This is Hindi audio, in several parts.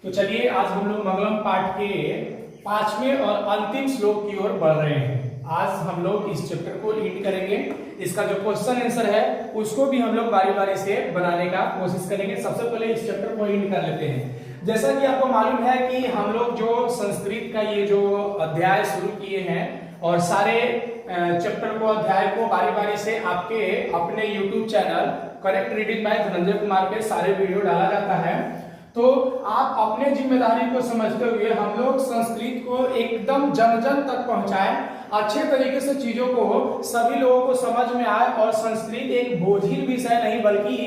तो चलिए आज हम लोग मंगलम पाठ के 5वें और अंतिम श्लोक की ओर बढ़ रहे हैं। आज हम लोग इस चैप्टर को रीड करेंगे। इसका जो क्वेश्चन आंसर है उसको भी हम लोग बारी बारी से बनाने का कोशिश करेंगे। सबसे पहले इस चैप्टर को रीड कर लेते हैं। जैसा कि आपको मालूम है कि हम लोग जो संस्कृत का ये जो अध्याय शुरू किए हैं और सारे चैप्टर को अध्याय को बारी बारी से आपके अपने YouTube channel correct reading by Dhananjay Kumar पे सारे वीडियो डाला जाता है। तो आप अपने जिम्मेदारी को समझते हुए हम लोग संस्कृत को एकदम जन जन तक पहुंचाएं, अच्छे तरीके से चीजों को सभी लोगों को समझ में आए। और संस्कृत एक बोझिल विषय नहीं बल्कि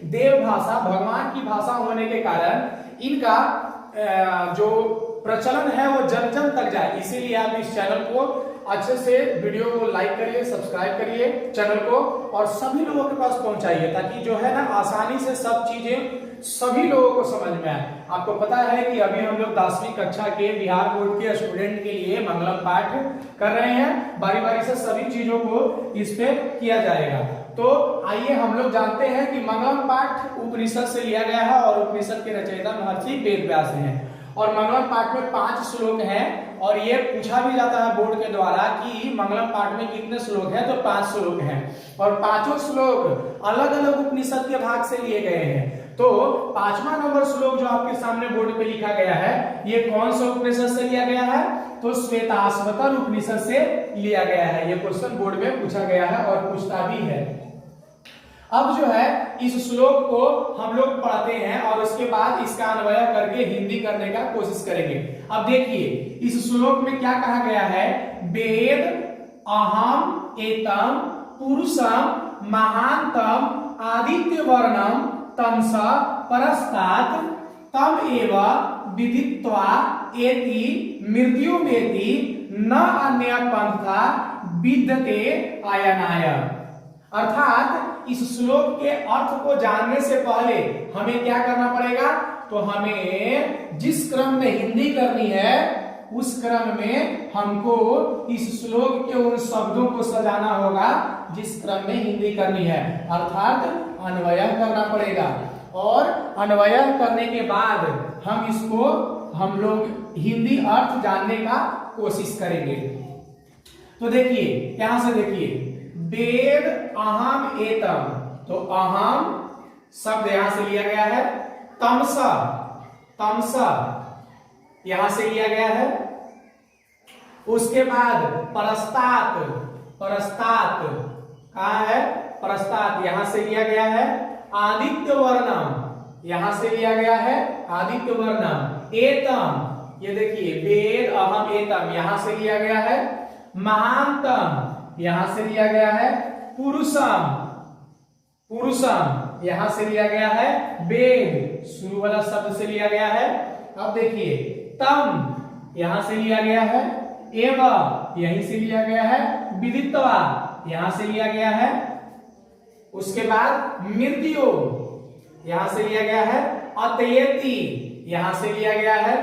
देव भाषा, भगवान की भाषा होने के कारण इनका जो प्रचलन है वो जन जन तक जाए। इसीलिए आप इस चैनल को अच्छे से वीडियो को लाइक करिए, सब्सक्राइब करिए चैनल को और सभी लोगों के पास पहुंचाइए, ताकि जो है ना आसानी से सब चीजें सभी लोगों को समझ में आए। आपको पता है कि अभी हम लोग 10वीं कक्षा के बिहार बोर्ड के स्टूडेंट के लिए मंगलम पाठ कर रहे हैं। बारी बारी से सभी चीजों को इस पे किया जाएगा। तो आइए हम लोग जानते हैं कि मंगलम पाठ उपनिषद से लिया गया है और उपनिषद के रचयिता महर्षि वेद व्यास हैं। और मंगलम पाठ में 5 श्लोक हैं और ये पूछा भी जाता है बोर्ड के द्वारा कि मंगलम पाठ में कितने श्लोक हैं। तो 5 श्लोक हैं और पांचों श्लोक अलग अलग उपनिषद के भाग से लिए गए हैं। तो 5वां नंबर श्लोक जो आपके सामने बोर्ड पे लिखा गया है ये कौन सा उपनिषद से लिया गया है? तो श्वेताश्वतर उपनिषद से लिया गया है। ये क्वेश्चन बोर्ड में पूछा गया है और पूछता भी है। अब जो है इस श्लोक को हम लोग पढ़ते हैं और उसके बाद इसका अन्वय करके हिंदी करने का कोशिश करेंगे। अब देखिए इस श्लोक में क्या कहा गया है? वेद अहम एतम पुरुषम महानतम आदित्य वर्णम तमसा परस्तात तम एव विदित्वा एति मृत्युमेति न अन्य पंथा विद्यते आयनाय। अर्थात इस श्लोक के अर्थ को जानने से पहले हमें क्या करना पड़ेगा? तो हमें जिस क्रम में हिंदी करनी है उस क्रम में हमको इस श्लोक के उन शब्दों को सजाना होगा जिस क्रम में हिंदी करनी है, अर्थात अन्वय करना पड़ेगा। और अन्वय करने के बाद हम लोग हिंदी अर्थ जानने का कोशिश करेंगे। तो देखिए यहां से देखिए वेद अहम एतम, तो अहम शब्द यहां से लिया गया है। तमसा, तमसा यहां से लिया गया है। उसके बाद परस्तात, परस्तात कहां है? परस्तात यहां से लिया गया है। आदित्य वर्णम यहां से लिया गया है, आदित्य वर्णम। एतम ये देखिए वेद अहम एतम यहां से लिया गया है। महानतम यहां से लिया गया है। पुरुषम, पुरुषम यहां से लिया गया है। वेद शुरू वाला शब्द से लिया गया है। अब देखिए तम यहां से लिया गया है। एवं यहीं से लिया गया है। विदित्वा यहां से लिया गया है। उसके बाद मृत्यु यहां से लिया गया है। अतयति यहां से लिया गया है।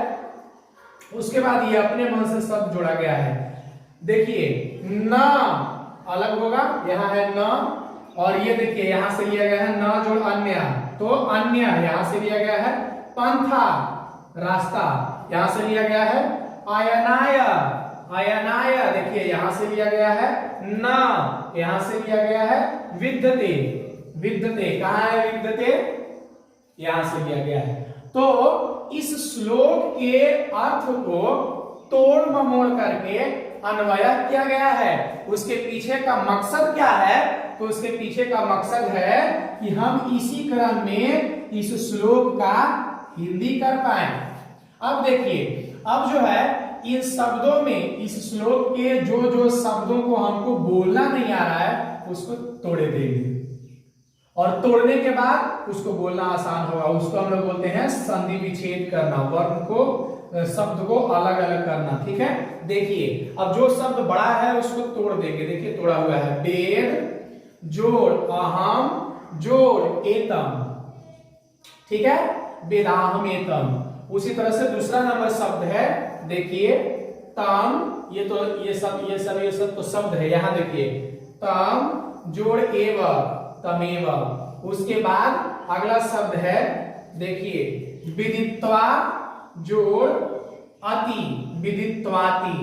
उसके बाद ये अपने मन से शब्द जोड़ा गया है। देखिए न अलग होगा, यहां है न, और ये देखिए यहां से लिया गया है न जोड़ अन्य, तो अन्य यहां से लिया गया है। पंथा रास्ता यहां से लिया गया है। आयनाय, आयनाय देखिए यहां से लिया गया है। न यहां से लिया गया है। विद्यते, विद्यते कहां है? विद्यते यहां से लिया गया है। तो इस श्लोक के अर्थ को तोड़ ममोड़ करके अन्वय किया गया है। उसके पीछे का मकसद क्या है? तो उसके पीछे का मकसद है कि हम इसी क्रम में इस श्लोक का हिंदी कर पाए। अब देखिए अब जो है इन शब्दों में इस श्लोक के जो जो शब्दों को हमको बोलना नहीं आ रहा है उसको तोड़े देंगे और तोड़ने के बाद उसको बोलना आसान होगा। उसको हम लोग बोलते हैं संधि विच्छेद करना, वर्ण को शब्द को अलग अलग करना। ठीक है, देखिए अब जो शब्द बड़ा है उसको तोड़ देंगे। देखिए तोड़ा हुआ है। वेद जोड़ अहम जोड़ एतम, ठीक है, वेदाहम एतम। उसी तरह से दूसरा नंबर शब्द है, देखिए तम, ये सब तो शब्द है। यहां देखिए तम जोड़ एव, तमेव। उसके बाद अगला शब्द है देखिए विदित्वा जोड़ अति विदित्वाति,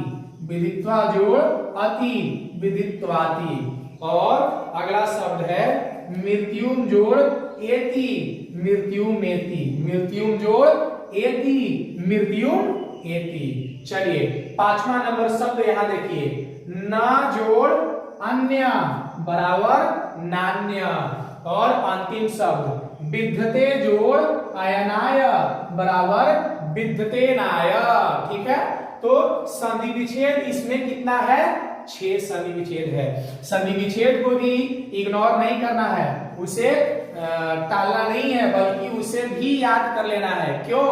विदित्वा जोड़ अति विदित्वाति। और अगला शब्द है मृत्युम जोड़ एति मृत्युमेति, मृत्युम जोड़ एति मृत्युम एति। चलिए 5वां नंबर शब्द यहां देखिए, न जोड़ अन्य बराबर नान्य। और अंतिम शब्द विद्धते जोड़ अयनाय बराबर विद्धते नाय। ठीक है, तो संधि विच्छेद इसमें कितना है, 6 संधि विच्छेद है। संधि विच्छेद को भी इग्नोर नहीं करना है, उसे टालना नहीं है, बल्कि उसे भी याद कर लेना है। क्यों?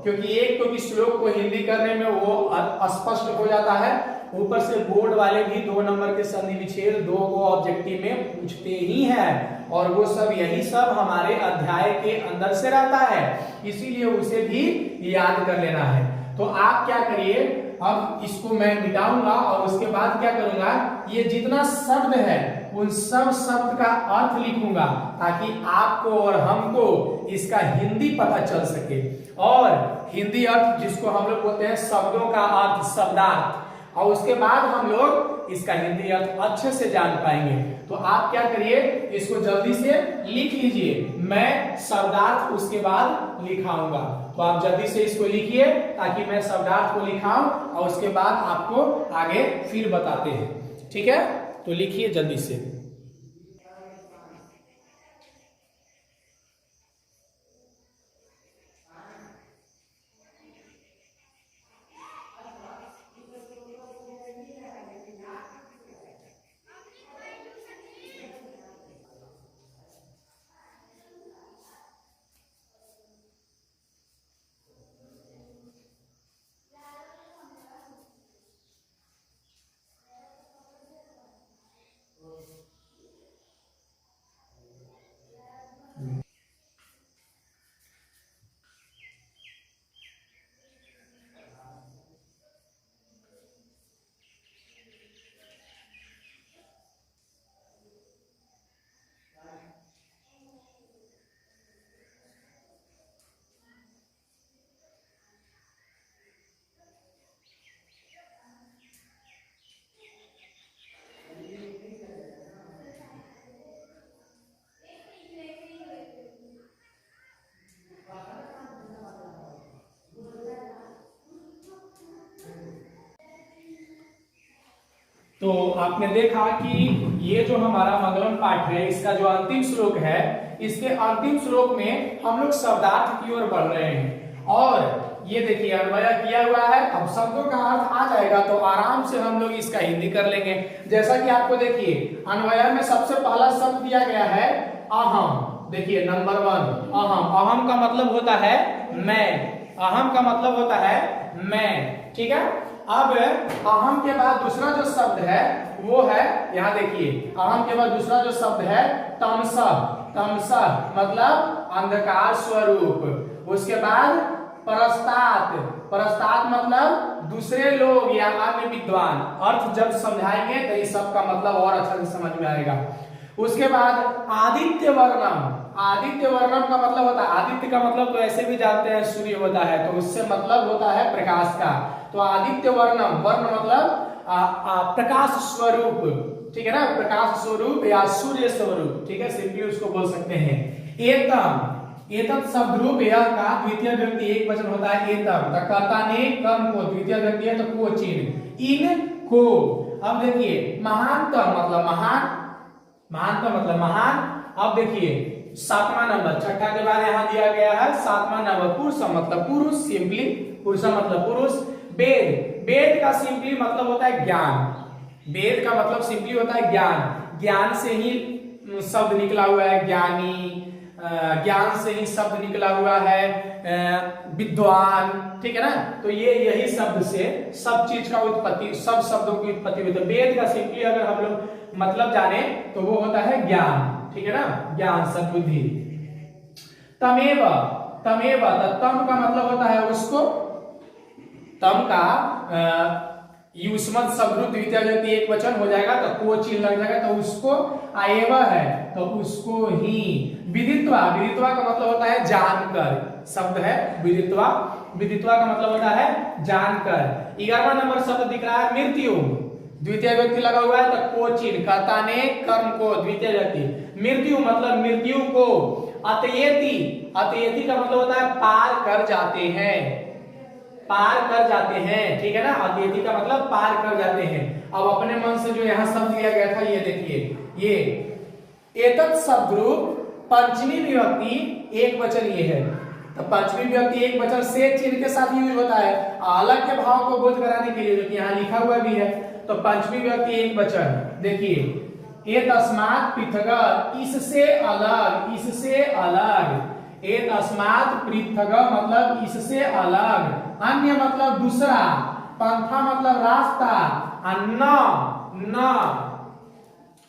क्योंकि एक तो श्लोक को हिंदी करने में वो स्पष्ट हो जाता है, ऊपर से बोर्ड वाले भी 2 नंबर के संधि विच्छेद 2 को ऑब्जेक्टिव में पूछते ही हैं, और वो सब यही सब हमारे अध्याय के अंदर से रहता है, इसीलिए उसे भी याद कर लेना है। तो आप क्या करिए, अब इसको मैं मिटाऊंगा और उसके बाद क्या करूंगा, ये जितना शब्द है उन सब शब्द का अर्थ लिखूंगा, ताकि आपको और हमको इसका हिंदी पता चल सके। और हिंदी अर्थ जिसको हम लोग बोलते हैं शब्दों का अर्थ, शब्दार्थ, और उसके बाद हम लोग इसका हिंदी अर्थ अच्छे से जान पाएंगे। तो आप क्या करिए, इसको जल्दी से लिख लीजिए, मैं शब्दार्थ उसके बाद लिखाऊंगा। तो आप जल्दी से इसको लिखिए ताकि मैं शब्दार्थ को लिखाऊं और उसके बाद आपको आगे फिर बताते हैं। ठीक है, तो लिखिए जल्दी से। तो आपने देखा कि ये जो हमारा मंगलम पाठ है, इसका जो अंतिम श्लोक है, इसके अंतिम श्लोक में हम लोग शब्दार्थ की ओर बढ़ रहे हैं। और ये देखिए अन्वय किया हुआ है, अब शब्दों का अर्थ आ जाएगा तो आराम से हम लोग इसका हिंदी कर लेंगे। जैसा कि आपको देखिए अन्वय में सबसे पहला शब्द दिया गया है अहम। देखिए नंबर 1 अहम। अहम का मतलब होता है मैं, अहम का मतलब होता है मैं। ठीक है, अब अहम के बाद दूसरा जो शब्द है वो है, यहां देखिए अहम के बाद दूसरा जो शब्द है तमसा। तमसा मतलब अंधकार स्वरूप। उसके बाद परस्तात। परस्तात मतलब दूसरे लोग या अन्य विद्वान। अर्थ जब समझाएंगे तो इस सब का मतलब और अच्छा से समझ में आएगा। उसके बाद आदित्य वर्णम। आदित्य वर्णम का मतलब होता है, आदित्य का मतलब तो ऐसे भी जानते हैं सूर्य होता है, तो उससे मतलब होता है प्रकाश का। तो आदित्य वर्णम, वर्ण मतलब प्रकाश स्वरूप। ठीक है ना, प्रकाश स्वरूप या सूर्य स्वरूप। ठीक है, सिंपली उसको बोल सकते हैं। एतम, एतत् शब्द रूप यह का द्वितीय व्यक्ति एक वचन होता है एतम। तो कर्ता ने कर्म को, द्वितीय व्यक्ति है तो कोचिन, इन को। अब देखिए महानतम मतलब महान, महानतम मतलब महान। अब देखिए 7वां नंबर, छठा के बाद यहाँ दिया गया है 7वां नंबर पुरुष मतलब पुरुष, सिंपली पुरुष मतलब पुरुष। वेद, वेद का सिंपली मतलब होता है ज्ञान। वेद का मतलब सिंपली होता है ज्ञान। ज्ञान से ही शब्द निकला हुआ है ज्ञानी, ज्ञान से ही शब्द निकला हुआ है विद्वान। ठीक है ना, तो ये यही शब्द से सब चीज का उत्पत्ति, सब शब्दों की उत्पत्ति होती है। वेद का सिंपली अगर हम लोग मतलब जाने तो वो होता है ज्ञान। ठीक है ना, ज्ञान सद्बुद्धि। तमेव, तमेव तम का मतलब होता है उसको, तम का युष्मत शब्द द्वितीय व्यक्ति एक वचन हो जाएगा तो को चिन्ह लग जाएगा, तो उसको आएव है तो उसको ही। विदित्वा, विदित्वा का मतलब होता है जानकर, शब्द है विदित्वा, विदित्वा का मतलब होता है जानकर। 11वां नंबर शब्द दिख रहा है मृत्यु, द्वितीय व्यक्ति लगा हुआ है तो कोचिन, कर्ता ने कर्म को, द्वितीय व्यक्ति। मृत्यु मतलब मृत्यु को। अतयेति, अतयेति का मतलब होता है पार कर जाते हैं, पार कर जाते हैं, ठीक है ना। अतयेति का मतलब पार कर जाते हैं। अब अपने मन से जो यहाँ शब्द दिया गया था ये देखिए, ये एतत् शब्द रूप पंचमी विभक्ति एक वचन ये है, तो पंचमी विभक्ति एक वचन से चिन्ह के साथ यूज होता है अलग के भाव को बोध कराने के लिए, जो कि यहाँ लिखा हुआ भी है। तो पंचमी विभक्ति एक वचन देखिए, ए तस्मात् पृथग, इससे अलग, इससे अलग। ए तस्मात् पृथग मतलब इससे अलग, अन्य मतलब दूसरा, पंथा मतलब रास्ता,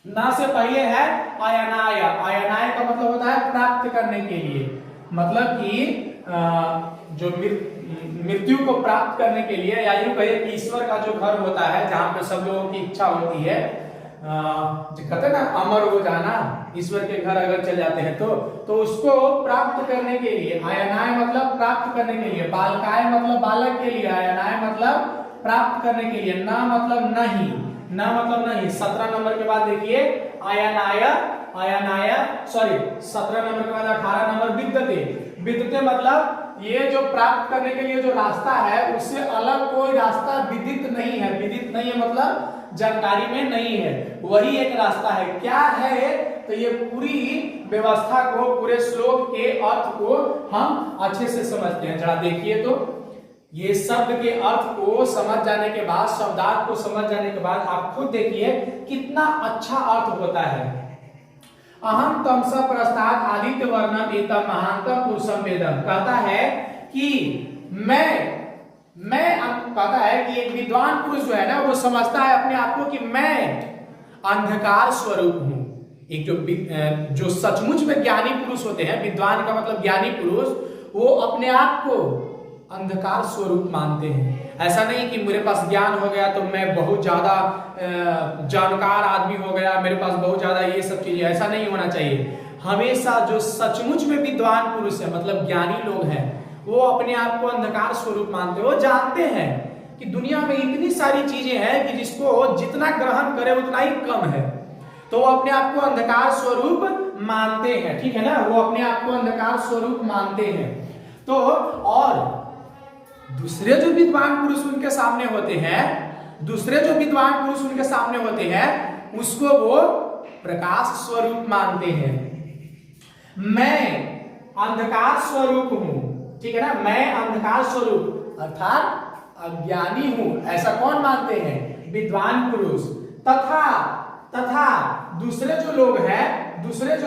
न से पहले है अयनाय, अयनाय का मतलब होता है प्राप्त करने के लिए, मतलब कि जो मृत्यु को प्राप्त करने के लिए, या यूं कहिए कि ईश्वर का जो घर होता है जहां पे सब लोगों की इच्छा होती है, जो कहते हैं ना अमर हो जाना, ईश्वर के घर अगर चल जाते हैं तो उसको प्राप्त करने के लिए, अयनाय मतलब प्राप्त करने के लिए, बालकाय मतलब बालक के लिए, अयनाय मतलब प्राप्त करने के लिए, ना मतलब नहीं, ना मतलब नहीं। 17 नंबर के बाद देखिए अयनाय, अयनाय सॉरी 17 नंबर के बाद 18 नंबर विद्यते, विद्यते मतलब ये जो प्राप्त करने के लिए जो रास्ता है उससे अलग कोई रास्ता विदित नहीं है, विदित नहीं है मतलब जानकारी में नहीं है, वही एक रास्ता है। क्या है? तो ये पूरी व्यवस्था को, पूरे श्लोक के अर्थ को हम अच्छे से समझते हैं। जरा देखिए तो ये शब्द के अर्थ को समझ जाने के बाद, शब्दार्थ को समझ जाने के बाद आप खुद देखिए कितना अच्छा अर्थ होता है। अहम तमस प्रस्ताद आदित्य वर्णम एतम महांतम पुरुषम वेदम, कहता है कि मैं कहता है कि एक विद्वान पुरुष जो है ना वो समझता है अपने आप को कि मैं अंधकार स्वरूप हूं। एक जो सचमुच में ज्ञानी पुरुष होते हैं, विद्वान का मतलब ज्ञानी पुरुष, वो अपने आप को अंधकार स्वरूप मानते हैं। ऐसा नहीं कि मेरे पास ज्ञान हो गया तो मैं बहुत ज्यादा जानकार आदमी हो गया, मेरे पास बहुत ज्यादा ये सब चीजें, ऐसा नहीं होना चाहिए। हमेशा जो सचमुच में विद्वान पुरुष है मतलब ज्ञानी लोग हैं, वो अपने आप को अंधकार स्वरूप मानते हैं। वो जानते हैं कि दुनिया में इतनी सारी चीजें हैं कि जिसको जितना ग्रहण करे उतना ही कम है, तो वो अपने आप को अंधकार स्वरूप मानते हैं, ठीक है ना। वो अपने आप को अंधकार स्वरूप मानते हैं। तो और दूसरे जो विद्वान पुरुष उनके सामने होते हैं, दूसरे जो विद्वान पुरुष उनके सामने होते हैं, उसको वो प्रकाश स्वरूप मानते हैं। मैं अंधकार स्वरूप हूं, ठीक है ना, मैं अंधकार स्वरूप अर्थात अज्ञानी हूं, ऐसा कौन मानते हैं? विद्वान पुरुष। तथा दूसरे जो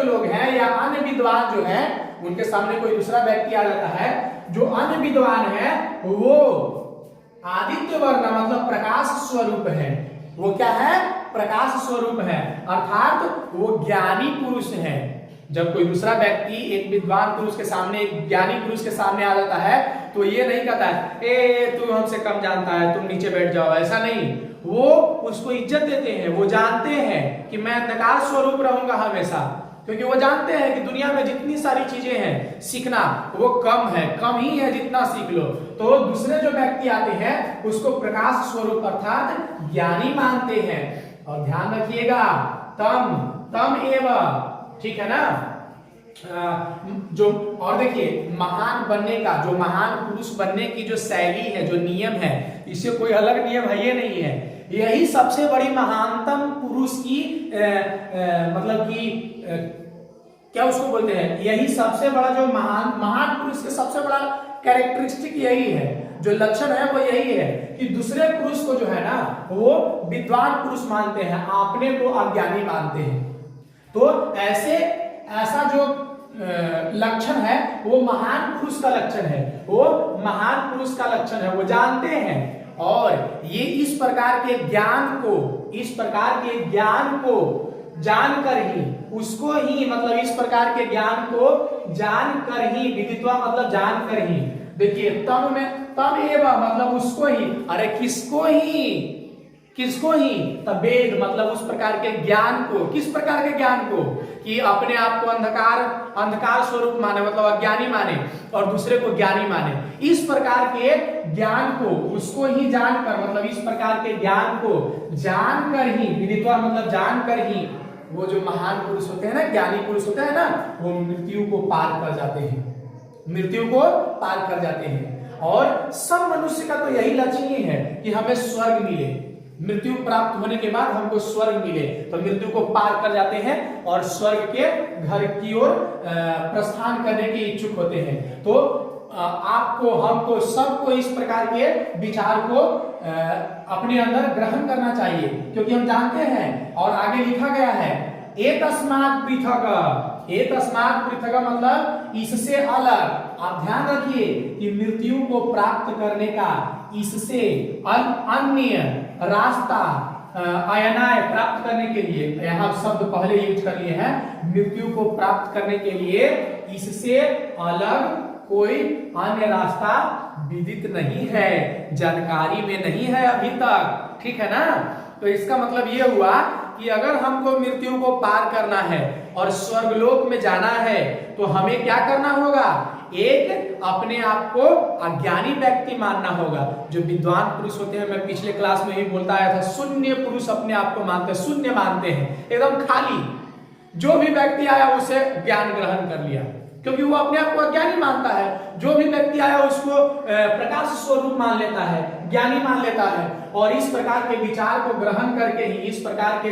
लोग हैं या अन्य विद्वान जो है, उनके सामने कोई दूसरा व्यक्ति आ जाता है, जो अन्य विद्वान है वो आदित्य वर्ण मतलब प्रकाश स्वरूप है। वो क्या है? प्रकाश स्वरूप है, अर्थात वो ज्ञानी पुरुष है। जब कोई दूसरा व्यक्ति एक विद्वान पुरुष के सामने, एक ज्ञानी पुरुष के सामने आ जाता है, तो ये नहीं कहता है ए तू हमसे कम जानता है, तुम नीचे बैठ जाओ, ऐसा नहीं। वो उसको इज्जत देते हैं। वो जानते हैं कि मैं अंधकार स्वरूप रहूंगा हमेशा, क्योंकि वो जानते हैं कि दुनिया में जितनी सारी चीजें हैं सीखना वो कम है, कम ही है जितना सीख लो। तो दूसरे जो व्यक्ति आते हैं उसको प्रकाश स्वरूप अर्थात ज्ञानी मानते हैं। और ध्यान रखिएगा तम एवं, ठीक है ना। जो और देखिए महान बनने का, जो महान पुरुष बनने की जो शैली है, जो नियम है, इससे कोई अलग नियम है ये नहीं है। यही सबसे बड़ी महानतम पुरुष की मतलब कि क्या उसको बोलते हैं, यही सबसे बड़ा जो महान पुरुष के सबसे बड़ा कैरेक्टरिस्टिक यही है, जो लक्षण है वो यही है कि दूसरे पुरुष को जो है ना वो विद्वान पुरुष मानते हैं, अपने को अज्ञानी मानते हैं। तो ऐसा जो लक्षण है वो महान पुरुष का लक्षण है, वो महान पुरुष का लक्षण है, वो जानते हैं। और ये इस प्रकार के ज्ञान को जानकर ही, उसको ही मतलब इस प्रकार के ज्ञान को जानकर ही, विदित्वा मतलब जानकर ही। देखिए तम एवं मतलब उसको ही, अरे किसको ही? किसको ही? तबेद मतलब उस प्रकार के ज्ञान को। किस प्रकार के ज्ञान को? कि अपने आप को अंधकार स्वरूप माने मतलब अज्ञानी माने और दूसरे को ज्ञानी माने। इस प्रकार के ज्ञान को उसको ही जानकर मतलब इस प्रकार के ज्ञान को जानकर ही, विदित्वा मतलब जानकर ही वो जो महान पुरुष होते हैं ना, ज्ञानी पुरुष होते हैं ना, वो मृत्यु को पार कर जाते हैं, मृत्यु को पार कर जाते हैं। और सब मनुष्य का तो यही लक्ष्य ही है कि हमें स्वर्ग मिले, मृत्यु प्राप्त होने के बाद हमको स्वर्ग मिले। तो मृत्यु को पार कर जाते हैं और स्वर्ग के घर की ओर प्रस्थान करने के इच्छुक होते हैं। तो आपको, हमको, सबको इस प्रकार के विचार को अपने अंदर ग्रहण करना चाहिए, क्योंकि हम जानते हैं और आगे लिखा गया है एतस्मात् पृथक्। एतस्मात् पृथक् मतलब इससे अलग। आप ध्यान रखिए कि मृत्यु को प्राप्त करने का इससे अन्य रास्ता अयनाय प्राप्त करने के लिए, यहाँ शब्द पहले यूज कर लिए हैं, मृत्यु को प्राप्त करने के लिए इससे अलग कोई अन्य रास्ता विदित नहीं है, जानकारी में नहीं है अभी तक। ठीक है ना? तो इसका मतलब ये हुआ कि अगर हमको मृत्यु को पार करना है और स्वर्गलोक में जाना है तो हमें क्या करना होगा? एक अपने आप को अज्ञानी व्यक्ति मानना होगा। जो विद्वान पुरुष होते हैं, मैं पिछले क्लास में ही बोलता आया था, शून्य पुरुष अपने आप को मानते हैं, शून्य मानते हैं, एकदम खाली। जो भी व्यक्ति आया उसे ज्ञान ग्रहण कर लिया, क्योंकि वो अपने आप को अज्ञानी मानता है। जो भी व्यक्ति आया उसको प्रकाश स्वरूप मान लेता है, ज्ञानी मान लेता है। और इस प्रकार के विचार को ग्रहण करके ही, इस प्रकार के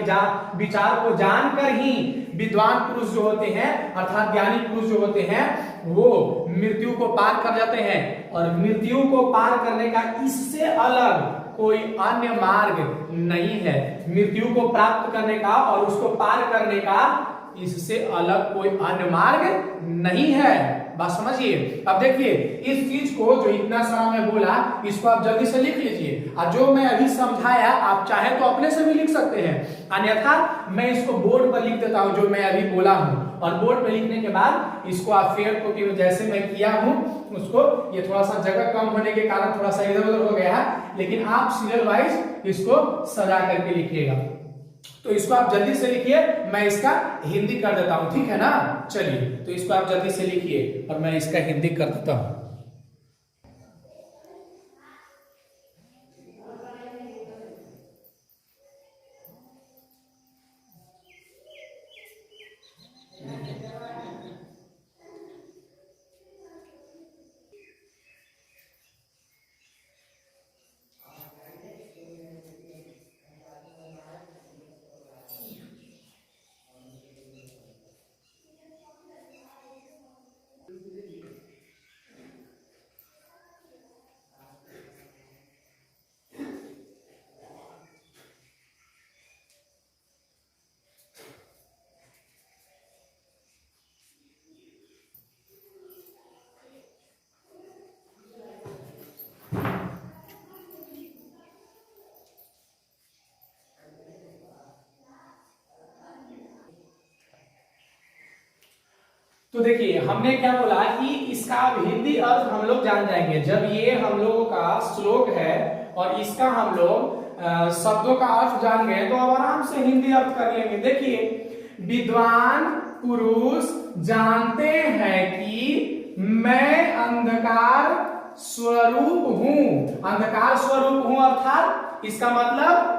विचार को जानकर ही विद्वान पुरुष जो होते हैं अर्थात ज्ञानी पुरुष जो होते हैं वो मृत्यु को पार कर जाते हैं। और मृत्यु को पार करने का इससे अलग कोई अन्य मार्ग नहीं है। मृत्यु को प्राप्त करने का और उसको पार करने का इससे अलग कोई अन्य मार्ग नहीं है। बात समझिए। अब देखिए इस चीज को जो इतना सारा मैं बोला, इसको आप जल्दी से लिख लीजिए। और जो मैं अभी समझाया आप चाहे तो अपने से भी लिख सकते हैं, अन्यथा मैं इसको बोर्ड पर लिख देता हूं जो मैं अभी बोला हूं। और बोर्ड पर लिखने के बाद इसको आप फेयर कॉपी में जैसे मैं किया हूं उसको, ये थोड़ा सा जगह कम होने के कारण थोड़ा सा इधर उधर हो गया है, लेकिन आप सीरियल वाइज इसको सजा करके लिखिएगा। तो इसको आप जल्दी से लिखिए, मैं इसका हिंदी कर देता हूं, ठीक है ना? चलिए, तो इसको आप जल्दी से लिखिए और मैं इसका हिंदी कर देता हूं। तो देखिए हमने क्या बोला कि इसका अब हिंदी अर्थ हम लोग जान जाएंगे जब ये हम लोगों का श्लोक है और इसका हम लोग शब्दों का अर्थ जान गए तो अब आराम से हिंदी अर्थ कर लेंगे। देखिए, विद्वान पुरुष जानते हैं कि मैं अंधकार स्वरूप हूं। अंधकार स्वरूप हूं अर्थात इसका मतलब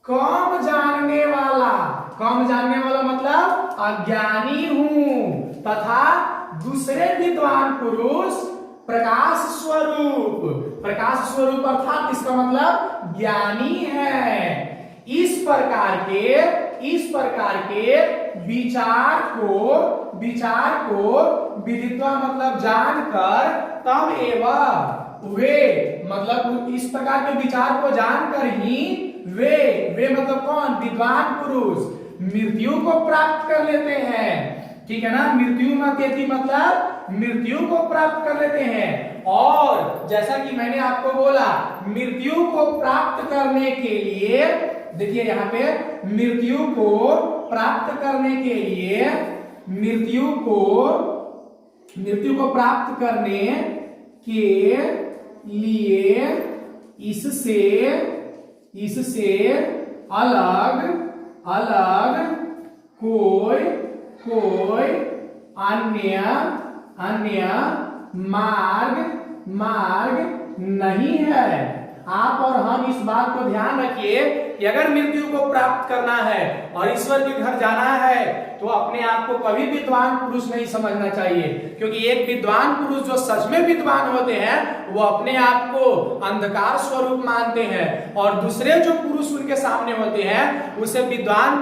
कम जानने वाला। कम जानने वाला मतलब अज्ञानी हूं, तथा दूसरे विद्वान पुरुष प्रकाश स्वरूप। प्रकाश स्वरूप अर्थात इसका मतलब ज्ञानी है। इस प्रकार के विचार को विदित्वा मतलब जानकर तब एवं वे मतलब इस प्रकार के विचार को जानकर ही वे मतलब कौन? विद्वान पुरुष मृत्यु को प्राप्त कर लेते हैं। ठीक है ना? मृत्यु मतलब मृत्यु को प्राप्त कर लेते हैं। और जैसा कि मैंने आपको बोला, मृत्यु को प्राप्त करने के लिए देखिए यहाँ पे मृत्यु को प्राप्त करने के लिए मृत्यु को प्राप्त करने के लिए इससे इससे अलग अलग कोई अन्य मार्ग नहीं है। आप और हम इस बात को ध्यान रखिए कि अगर मृत्यु को प्राप्त करना है और ईश्वर के घर जाना है तो अपने आप को कभी विद्वान पुरुष नहीं समझना चाहिए, क्योंकि एक विद्वान पुरुष जो सच में विद्वान होते हैं वो अपने आप को अंधकार स्वरूप मानते हैं और दूसरे जो पुरुष उनके सामने होते हैं उसे विद्वान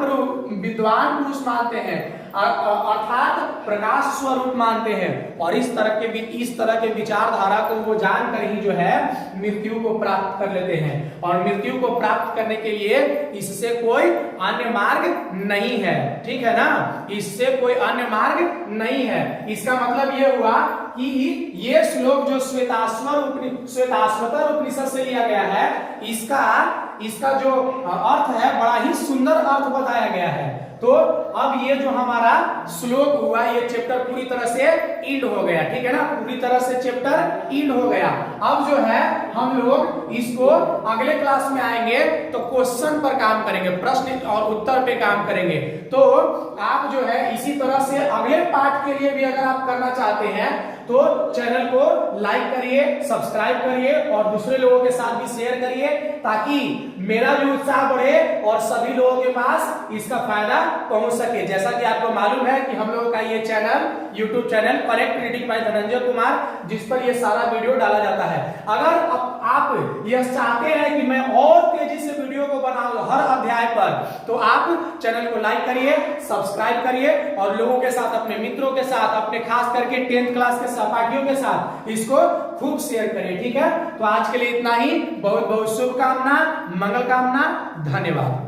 पुरुष मानते हैं, अर्थात प्रकाश स्वरूप मानते हैं। और इस तरह के विचारधारा को वो जानकर ही जो है मृत्यु को प्राप्त कर लेते हैं। और मृत्यु को प्राप्त करने के लिए इससे कोई अन्य मार्ग नहीं है, ठीक है ना, इससे कोई अन्य मार्ग नहीं है। इसका मतलब ये हुआ कि ये श्लोक जो श्वेताश्वतर उपनिषद से लिया गया है, इसका जो अर्थ है बड़ा ही सुंदर अर्थ बताया गया है। तो अब ये जो हमारा श्लोक हुआ, ये चैप्टर पूरी तरह से इंड हो गया, ठीक है ना, पूरी तरह से चैप्टर इंड हो गया। अब जो है हम लोग इसको अगले क्लास में आएंगे तो क्वेश्चन पर काम करेंगे, प्रश्न और उत्तर पे काम करेंगे। तो आप जो है इसी तरह से अगले पार्ट के लिए भी अगर आप करना चाहते हैं तो चैनल को लाइक करिए, सब्सक्राइब करिए और दूसरे लोगों के साथ भी शेयर करिए, ताकि मेरा भी उत्साह बढ़े और सभी लोगों के पास इसका फायदा पहुंच सके। जैसा कि आपको मालूम है कि हम लोगों का ये channel, YouTube channel correct reading by Dhananjay Kumar, जिस पर ये सारा वीडियो डाला जाता है। अगर आप यह चाहते हैं कि मैं और तेजी से वीडियो को बनाऊं हर अध्याय पर, तो आप चैनल को लाइक करिए, सब्सक्राइब करिए और लोगों के साथ, अपने मित्रों के साथ, अपने खास करके 10th क्लास के सहपाठियों के साथ इसको खूब शेयर करिए, ठीक है। तो आज के लिए इतना ही। बहुत बहुत शुभकामना, मंगल कामना, धन्यवाद।